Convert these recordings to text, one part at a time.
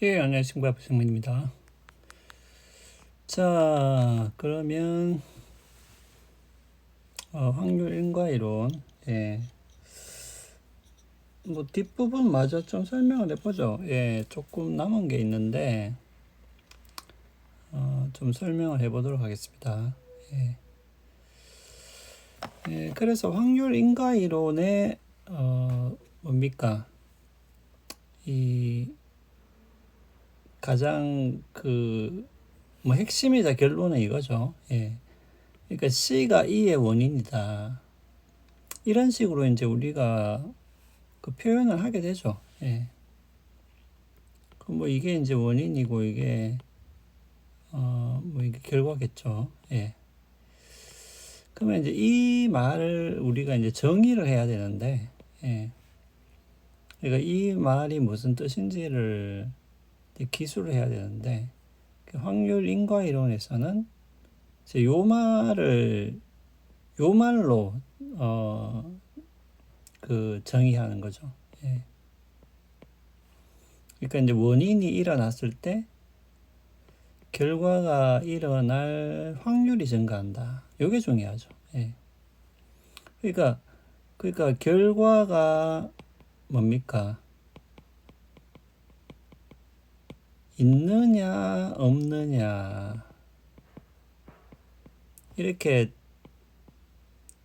예, 안녕하십니까. 박성민입니다. 자, 그러면, 확률 인과이론, 예, 뭐, 뒷부분 마저 좀 설명을 해보죠. 예, 조금 남은 게 있는데, 좀 설명을 해보도록 하겠습니다. 예, 예, 그래서 확률 인과이론의, 뭡니까? 이, 가장 뭐, 핵심이자 결론은 이거죠. 예. 그러니까 C가 E의 원인이다. 이런 식으로 이제 우리가 그 표현을 하게 되죠. 예. 뭐 이게 이제 원인이고 이게 뭐 이게 결과겠죠. 예. 그러면 이제 이 말을 우리가 이제 정의를 해야 되는데, 예. 그러니까 이 말이 무슨 뜻인지를 기술을 해야 되는데, 그 확률 인과 이론에서는 이제 요 말로 그 정의하는 거죠. 예. 그러니까 이제 원인이 일어났을 때 결과가 일어날 확률이 증가한다. 이게 중요하죠. 예. 그러니까 결과가 뭡니까? 있느냐 없느냐 이렇게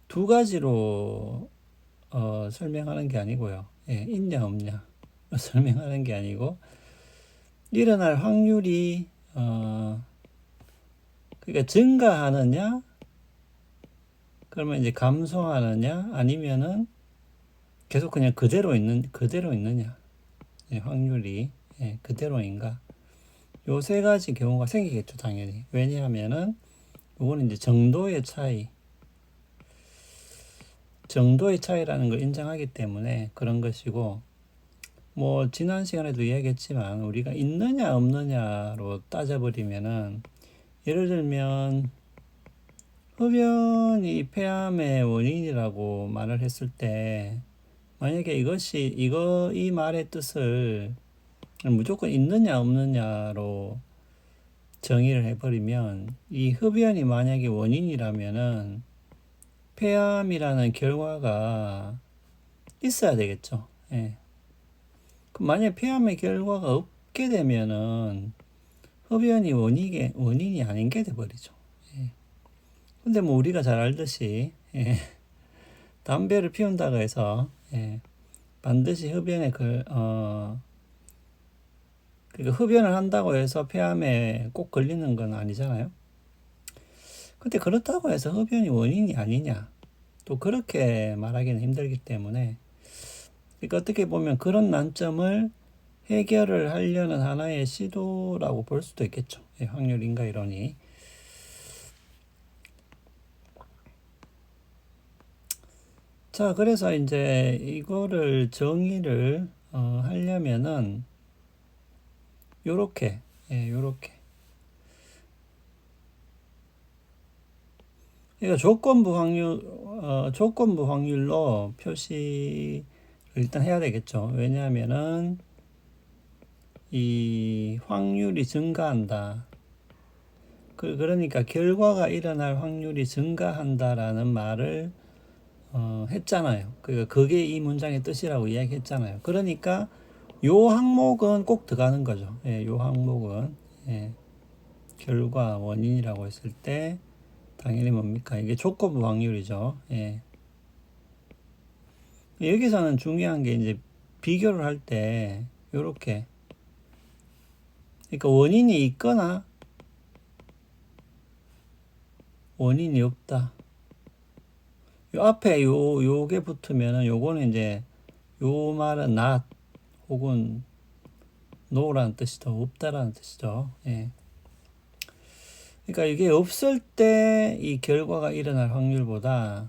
두 가지로 설명하는 게 아니고요. 예, 있냐 없냐 설명하는 게 아니고 일어날 확률이 그러니까 증가하느냐 그러면 이제 감소하느냐 아니면은 계속 그냥 그대로 있느냐 예, 확률이 예, 그대로인가 요 세 가지 경우가 생기겠죠 당연히 왜냐하면은 요거는 이제 정도의 차이라는 걸 인정하기 때문에 그런 것이고 뭐 지난 시간에도 이야기했지만 우리가 있느냐 없느냐로 따져버리면은 예를 들면 흡연이 폐암의 원인이라고 말을 했을 때 만약에 이 말의 뜻을 무조건 있느냐 없느냐로 정의를 해버리면 이 흡연이 만약에 원인이라면은 폐암이라는 결과가 있어야 되겠죠. 예. 그럼 만약에 폐암의 결과가 없게 되면은 흡연이 원인이 아닌 게 돼버리죠. 예. 근데 뭐 우리가 잘 알듯이 예. 담배를 피운다고 해서 예. 반드시 그러니까 흡연을 한다고 해서 폐암에 꼭 걸리는 건 아니잖아요. 근데 그렇다고 해서 흡연이 원인이 아니냐? 또 그렇게 말하기는 힘들기 때문에 그러니까 어떻게 보면 그런 난점을 해결을 하려는 하나의 시도라고 볼 수도 있겠죠. 예, 확률 인과 이론이. 자, 그래서 이제 이거를 정의를 하려면은 요렇게 요렇게 그러니까 조건부 확률로 표시를 일단 해야 되겠죠. 왜냐하면은 이 확률이 증가한다. 그러니까 결과가 일어날 확률이 증가한다라는 말을 했잖아요. 그게 이 문장의 뜻이라고 이야기했잖아요. 그러니까 요 항목은 꼭 들어가는 거죠. 예, 요 항목은 예, 결과 원인이라고 했을 때 당연히 뭡니까? 이게 조건부 확률이죠. 예. 여기서는 중요한 게 이제 비교를 할 때 요렇게 그러니까 원인이 있거나 원인이 없다. 요 앞에 요게 붙으면은 요거는 이제 요 말은 not 혹은 no라는 뜻이죠. 없다라는 뜻이죠. 예. 그러니까 이게 없을 때 이 결과가 일어날 확률보다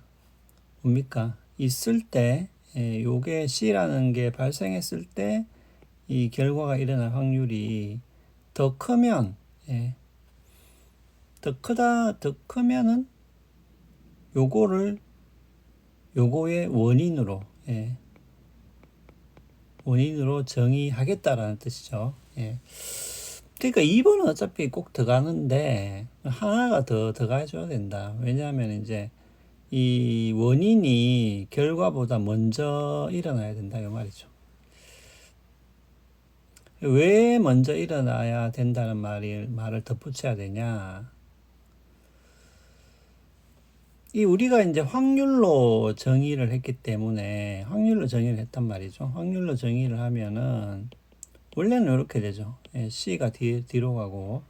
뭡니까? 있을 때 예, 요게 C라는 게 발생했을 때 이 결과가 일어날 확률이 더 크면 예, 더 크면은 요거의 원인으로 예, 원인으로 정의하겠다라는 뜻이죠. 예. 그러니까 2번은 어차피 꼭 들어가는데 하나가 더 들어가줘야 된다. 왜냐하면 이제 이 원인이 결과보다 먼저 일어나야 된다 이 말이죠. 왜 먼저 일어나야 된다는 말을 덧붙여야 되냐? 이 우리가 이제 확률로 정의를 했기 때문에 확률로 정의를 했단 말이죠. 확률로 정의를 하면은 원래는 이렇게 되죠. 예, C가 뒤로 가고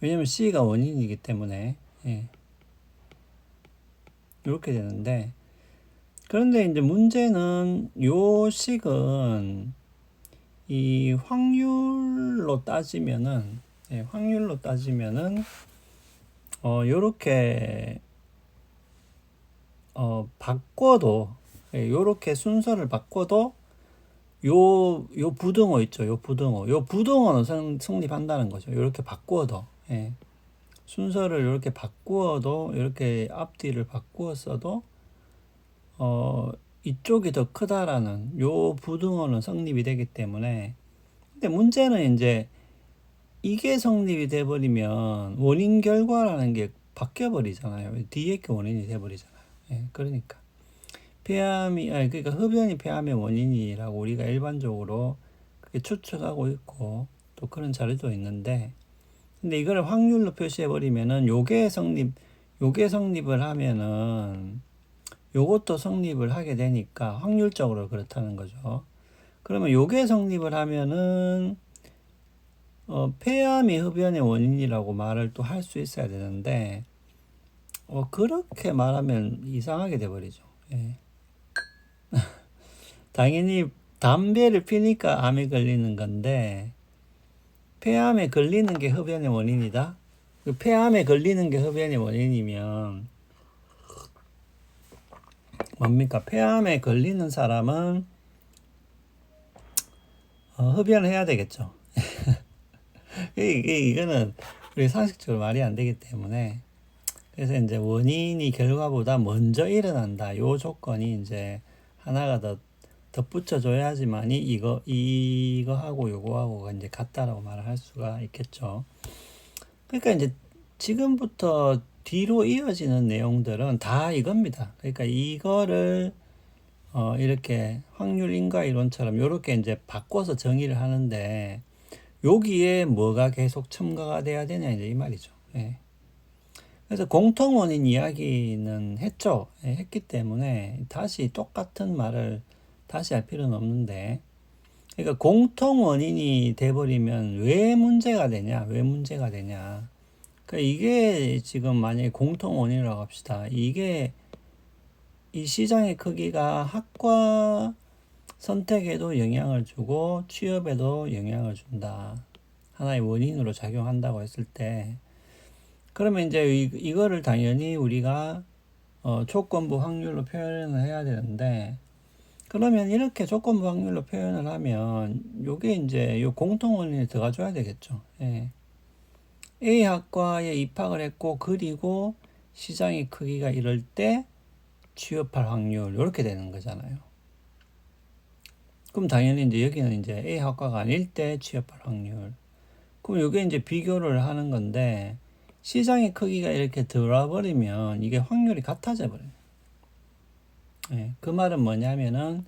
왜냐면 C가 원인이기 때문에 예, 이렇게 되는데 그런데 이제 문제는 요 식은 이 확률로 따지면은 예, 확률로 따지면은 요렇게 바꿔도 예, 요렇게 순서를 바꿔도 요 부등호 있죠. 요 부등호는 성립한다는 거죠. 요렇게 바꾸어도 예. 순서를 이렇게 바꾸어도 이렇게 앞뒤를 바꾸었어도 이쪽이 더 크다라는 요 부등호는 성립이 되기 때문에 근데 문제는 이제 이게 성립이 돼 버리면 원인 결과라는 게 바뀌어 버리잖아요. 뒤에 게 원인이 돼 버리잖아요. 예, 그러니까 그러니까 흡연이 폐암의 원인이라고 우리가 일반적으로 그렇게 추측하고 있고 또 그런 자료도 있는데 근데 이거를 확률로 표시해 버리면은 요게 성립을 하면은 요것도 성립을 하게 되니까 확률적으로 그렇다는 거죠. 그러면 요게 성립을 하면은 폐암이 흡연의 원인이라고 말을 또 할 수 있어야 되는데 그렇게 말하면 이상하게 돼 버리죠. 예. 당연히 담배를 피니까 암에 걸리는 건데 폐암에 걸리는 게 흡연의 원인이다. 그 폐암에 걸리는 게 흡연의 원인이면 뭡니까? 폐암에 걸리는 사람은 흡연을 해야 되겠죠. 이거는 우리 상식적으로 말이 안 되기 때문에 그래서 이제 원인이 결과보다 먼저 일어난다. 요 조건이 이제 하나가 더 덧붙여줘야지만이 이거하고 요거하고가 이제 같다라고 말을 할 수가 있겠죠. 그러니까 이제 지금부터 뒤로 이어지는 내용들은 다 이겁니다. 그러니까 이거를 이렇게 확률 인과 이론처럼 이렇게 이제 바꿔서 정의를 하는데 여기에 뭐가 계속 첨가가 돼야 되냐 이제 이 말이죠. 예. 그래서 공통 원인 이야기는 했죠. 예, 했기 때문에 다시 똑같은 말을 다시 할 필요는 없는데 그러니까 공통 원인이 돼버리면 왜 문제가 되냐? 그러니까 이게 지금 만약에 공통 원인이라고 합시다. 이게 이 시장의 크기가 학과 선택에도 영향을 주고 취업에도 영향을 준다. 하나의 원인으로 작용한다고 했을 때 그러면 이제 이거를 당연히 우리가 조건부 확률로 표현을 해야 되는데 그러면 이렇게 조건부 확률로 표현을 하면 요게 이제 요 공통 원인에 들어가 줘야 되겠죠. 예. A 학과에 입학을 했고 그리고 시장의 크기가 이럴 때 취업할 확률 이렇게 되는 거잖아요. 그럼 당연히 이제 여기는 이제 A 학과가 아닐 때 취업할 확률. 그럼 요게 이제 비교를 하는 건데 시장의 크기가 이렇게 들어버리면 이게 확률이 같아져 버려요. 예, 그 말은 뭐냐면은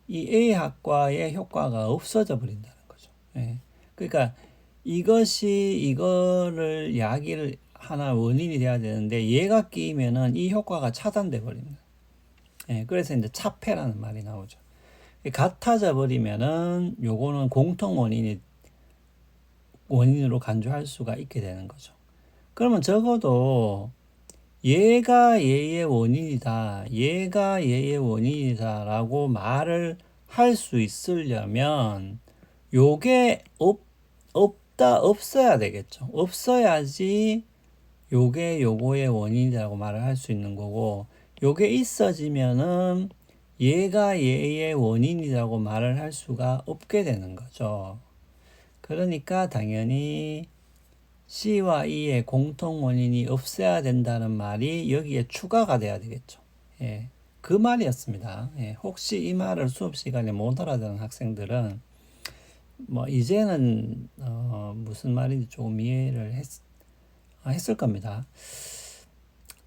이 A 학과의 효과가 없어져 버린다는 거죠. 예, 그러니까 이거를 야기를 하나 원인이 돼야 되는데 얘가 끼면은 이 효과가 차단돼 버립니다. 예, 그래서 이제 차폐라는 말이 나오죠. 같아져 버리면은 요거는 공통 원인으로 간주할 수가 있게 되는 거죠. 그러면 적어도 얘가 얘의 원인이다라고 말을 할 수 있으려면 요게 없어야 되겠죠. 없어야지 요게 요거의 원인이라고 말을 할 수 있는 거고 요게 있어지면은 얘가 얘의 원인이라고 말을 할 수가 없게 되는 거죠. 그러니까 당연히 C와 E의 공통 원인이 없어야 된다는 말이 여기에 추가가 돼야 되겠죠. 예. 그 말이었습니다. 예, 혹시 이 말을 수업 시간에 못 알아듣는 학생들은 뭐 이제는 무슨 말인지 조금 이해를 했을 겁니다.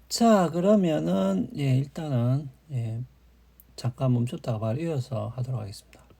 자, 그러면은 예, 일단은 예, 잠깐 멈췄다가 바로 이어서 하도록 하겠습니다.